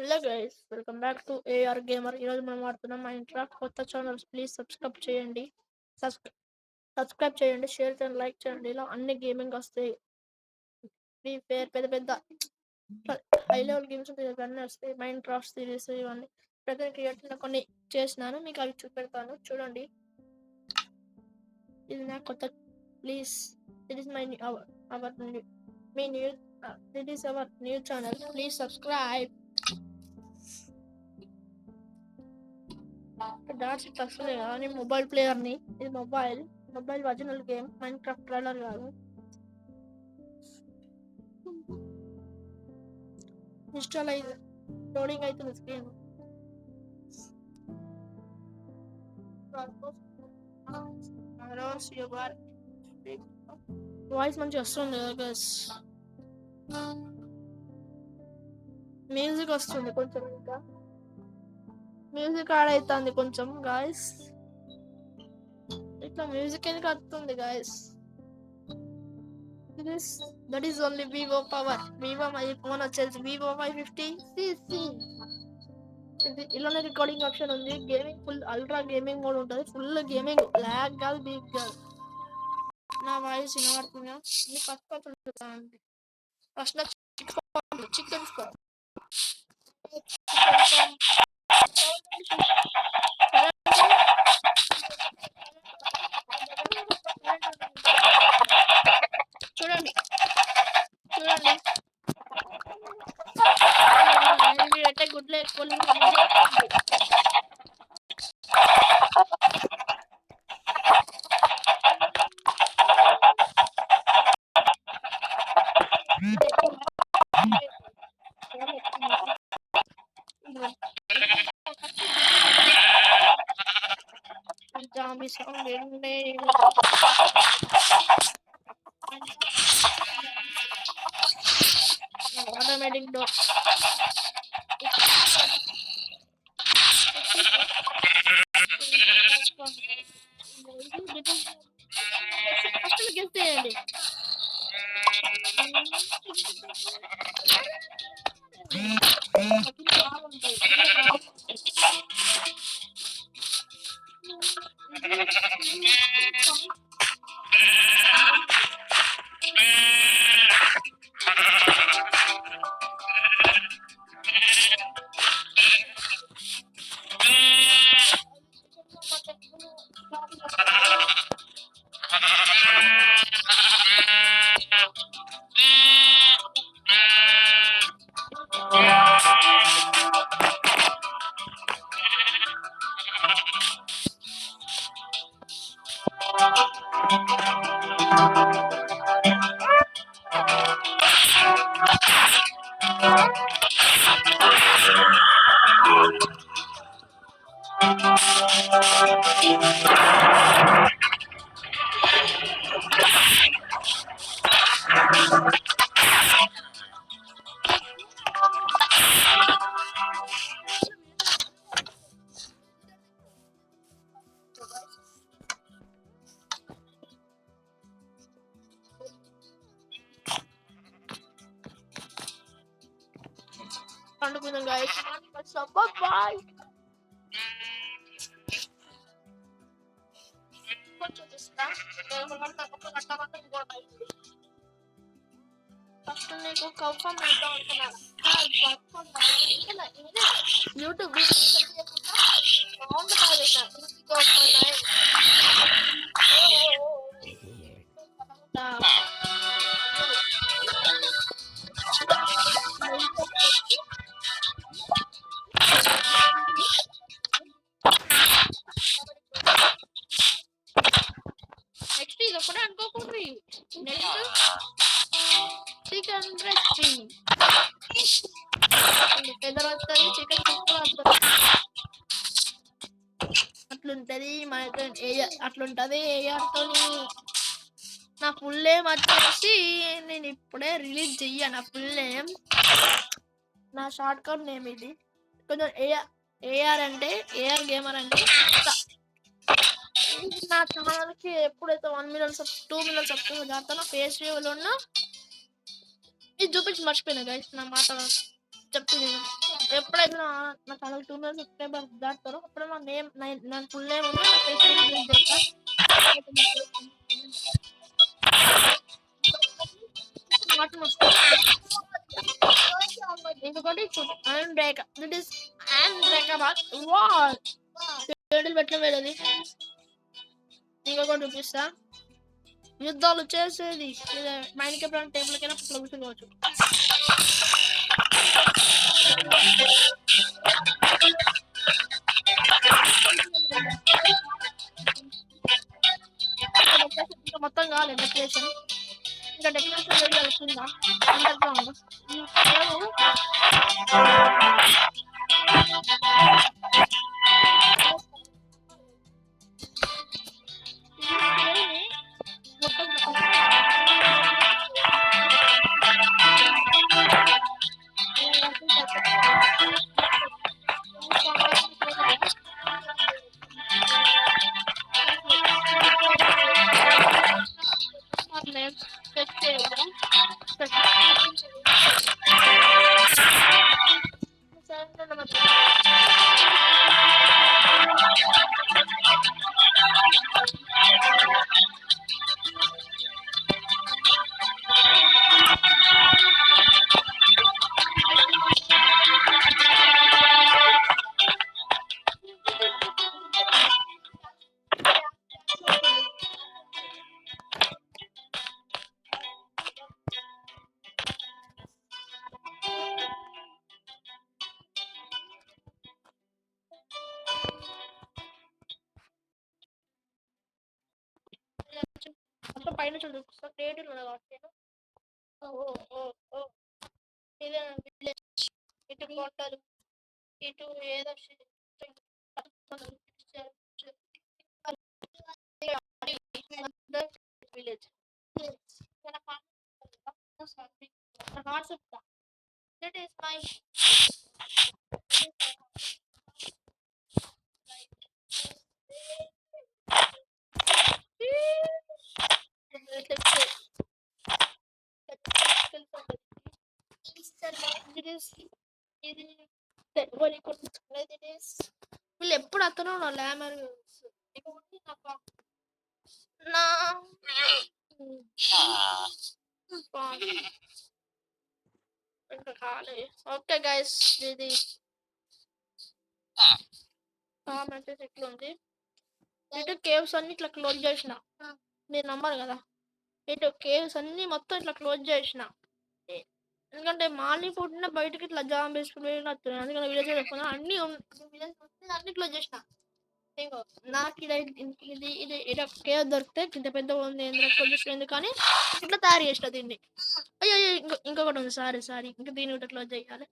Hello guys, welcome back to AR gamer. ఈరోజు మనం ఆడుతున్నాం మైన్క్రాఫ్ట్. కొత్త ఛానల్స్ ప్లీజ్ సబ్స్క్రైబ్ చేయండి. సబ్స్క్రైబ్ చేయండి, షేర్ చేయండి, లైక్ చేయండి. ఇలా అన్ని గేమింగ్ వస్తాయి. ఫ్రీ ఫైర్ పెద్ద పెద్ద హై లెవెల్ గేమ్స్ ఉంటాయి, ఇవన్నీ వస్తాయి. మైన్క్రాఫ్ట్ సిరీస్ ఇవన్నీ ప్రతి క్రియేట్ కొన్ని చేసినాను, మీకు అవి చూపెడతాను చూడండి. ఇది నా కొత్త. Please, it is my our me knew it is our new channel. Please subscribe. Dots వస్తుంది కానీ మొబైల్ ప్లేయర్ని. ఇది mobile original game, Minecraft trailer కాదు. ఇన్స్టాల్ అయింది, లోడింగ్ అవుతుంది స్క్రీన్. వాయిస్ మంచిగా వస్తుంది కదా గైస్. మ్యూజిక్ వస్తుంది కొంచెం, ఇంకా మ్యూజిక్ యాడ్ అవుతుంది కొంచెం గాయస్. ఇట్లా మ్యూజిక్ ఎందుకు వస్తుంది guys? That is only Vivo power. Vivo my phone వచ్చేసి వివో Y50cc. ఇలానే రికార్డింగ్ ఆప్షన్ ఉంది. Gaming full ultra gaming mode ఉంటుంది. ఫుల్ గేమింగ్, లాగ్ కాదు, బిగ్ కాదు. నా వాయిస్ వినబడుతుందా? ఫస్ట్ చికెన్ స్పాట్ చూడండి చూడండి. మీరైతే గుడ్లు ఎక్కువ జాంబీ సౌండ్ ఏంటి? Automatic door. ఫస్ట్ గెస్ చేయండి. పండుకుందాం గాయస్. బాయ్. కొంచెం చూస్తా. ఫస్ట్ నీకు కన్ఫర్మ్ అవుతా ఉంటున్నాను. యూట్యూబ్ నెక్స్ట్ ఇది ఒకటే అనుకోకూడదు. నెక్స్ట్ చికెన్ రెసిపీ పెద్దలు వస్తుంది, చికెన్ అట్లుంటది మనతో. అట్లుంటది ఏఆర్తో. నా ఫుల్ నేమ్ వచ్చేసి నేను ఇప్పుడే రిలీజ్ చెయ్యా. నా ఫుల్ నేమ్, నా షార్ట్ కట్ నేమ్ ఇది. కొంచెం ఏఆర్ అంటే ఏఆర్ గేమర్ అంటే నా ఛానల్కి ఎప్పుడైతే 1 మిలియన్ 2 మిలియన్ సబ్స్క్రైబర్ చేస్తానో ఫేస్ వ్యూలో ఉన్న ఇది చూపించి మర్చిపోయినా గైస్. నా మాట చెప్తుంది నేను. ఎప్పుడైతే నా ఛానల్ 2 మిలియన్ సబ్స్క్రైబర్స్ దాటుతారో అప్పుడు నా నేమ్ నా ఫుల్ నేమ్ ఉంది, నా ఫేస్ రివీల్ చేస్తా. మటన్ ఇంకొకటి అండ్ బ్రేక్ దిట్ ఇస్ అండ్ బ్రేక్ వాటిల్ పెట్టడం వేరేది. ఇంకొకటి చూపిస్తా, యుద్ధాలు చేసేది మైండ్ ఎప్పుడైనా టేబుల్కైనా కూర్చోవచ్చు. మొత్తం కావాలి డెకరేషన్, ఇంకా డెకరేషన్ వీడియో అవుతుందా అండర్గ్రౌండ్ పైన చూపిస్తా. క్రియేటివ్ ఇదే విలేజ్, ఇటు కోటలు, ఇటు ఏదో విలేజ్. That is my వీళ్ళు ఎప్పుడు అతను నా లామర్ నా ఇంకా ఖాళీ. ఓకే గైస్, ఇది మెసేజ్ ఇట్లా ఉంది. ఇటు కేవ్స్ అన్ని ఇట్లా క్లోజ్ చేసిన, మీరు నమ్మరు కదా. ఇటు కేవ్స్ అన్ని మొత్తం ఇట్లా క్లోజ్ చేసిన, ఎందుకంటే మార్నింగ్ పూట బయటకి ఇట్లా జామ్ వేసుకుని వస్తున్నాయి. అందుకని విలేజ్ చెప్పుకున్నా అన్ని అన్ని క్లోజ్ చేసిన. నాకు ఇది ఇది ఇది కేవ్ దొరికితే ఇంత పెద్ద ఉంది, క్లోజ్ చేసింది కానీ ఇట్లా తయారు చేసిన దీన్ని. అయ్యో ఇంకొకటి ఉంది, సారీ ఇంకా దీన్ని కూడా క్లోజ్ చేయాలి,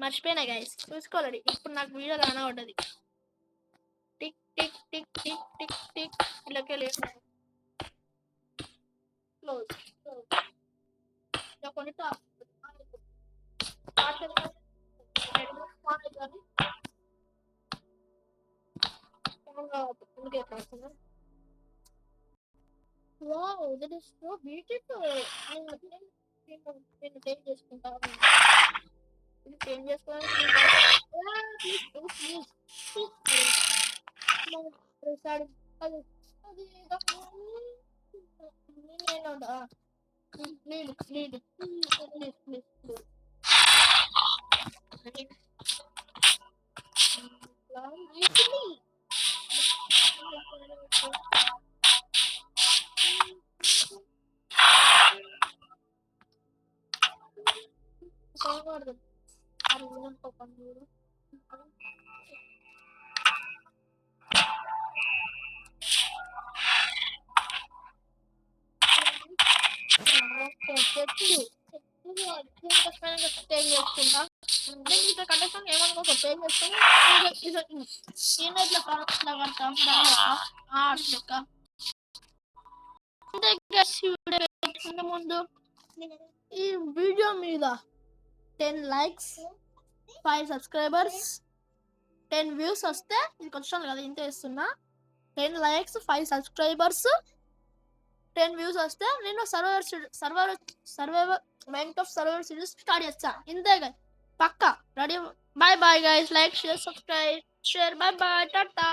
మర్చిపోయినా గైస్. చూసుకోవాలి ఇప్పుడు నాకు వీడియో రానబడ్డది. Tick tick tick tick tick tick ఇలాగే లేదు. క్లోజ్ కొన్ని Wow, that is so beautiful. నేను చేంజ్ చేసుకుంటాను. చేంజ్ చేసుకోవాలి. ముందు ఈ వీడియో మీద 10 likes 5 subscribers 10 views వస్తే ఇది కొంచెం కదా ఇంత ఇస్తున్నా. 10 likes 5 subscribers 10 views వస్తే నేను survivor mind of survivor series start చేస్తా. ఇంతే కదా, పక్కా ready. Bye bye guys, like share subscribe share, bye bye, Tata.